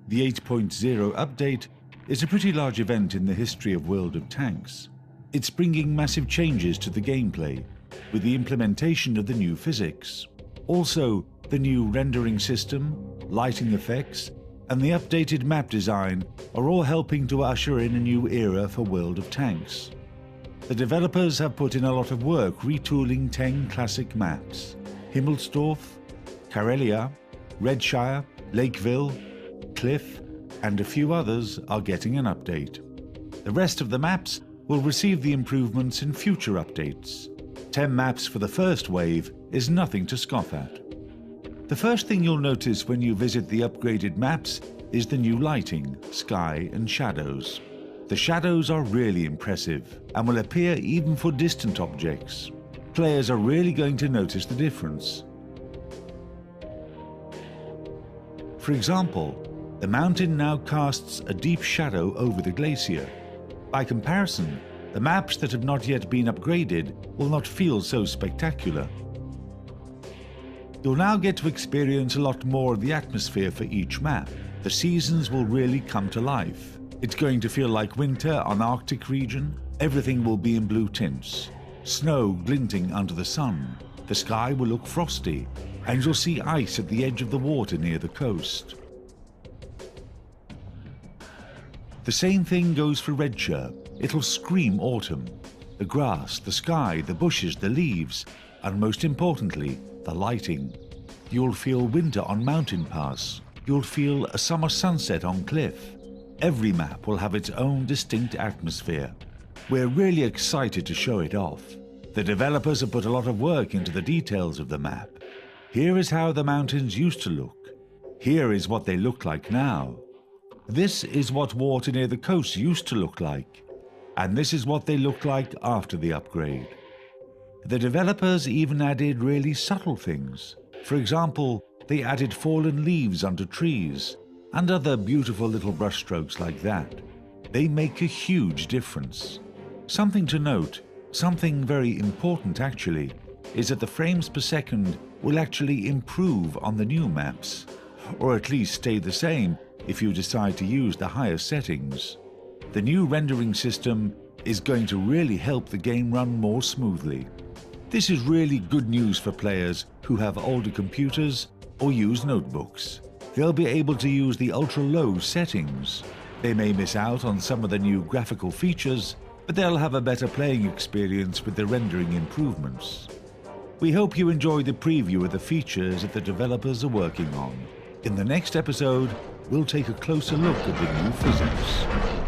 The 8.0 update is a pretty large event in the history of World of Tanks. It's bringing massive changes to the gameplay, with the implementation of the new physics. Also, the new rendering system, lighting effects, and the updated map design are all helping to usher in a new era for World of Tanks. The developers have put in a lot of work retooling 10 classic maps. Himmelsdorf, Karelia, Redshire, Lakeville, Cliff, and a few others are getting an update. The rest of the maps will receive the improvements in future updates. 10 maps for the first wave is nothing to scoff at. The first thing you'll notice when you visit the upgraded maps is the new lighting, sky, and shadows. The shadows are really impressive and will appear even for distant objects. Players are really going to notice the difference. For example, the mountain now casts a deep shadow over the glacier. By comparison, the maps that have not yet been upgraded will not feel so spectacular. You'll now get to experience a lot more of the atmosphere for each map. The seasons will really come to life. It's going to feel like winter on Arctic region. Everything will be in blue tints. Snow glinting under the sun. The sky will look frosty, and you'll see ice at the edge of the water near the coast. The same thing goes for Redshire. It'll scream autumn. The grass, the sky, the bushes, the leaves, and most importantly, the lighting. You'll feel winter on Mountain Pass. You'll feel a summer sunset on Cliff. Every map will have its own distinct atmosphere. We're really excited to show it off. The developers have put a lot of work into the details of the map. Here is how the mountains used to look. Here is what they look like now. This is what water near the coast used to look like. And this is what they look like after the upgrade. The developers even added really subtle things. For example, they added fallen leaves onto trees, and other beautiful little brushstrokes like that. They make a huge difference. Something to note, something very important actually, is that the frames per second will actually improve on the new maps, or at least stay the same if you decide to use the higher settings. The new rendering system is going to really help the game run more smoothly. This is really good news for players who have older computers or use notebooks. They'll be able to use the ultra-low settings. They may miss out on some of the new graphical features, but they'll have a better playing experience with the rendering improvements. We hope you enjoy the preview of the features that the developers are working on. In the next episode, we'll take a closer look at the new physics.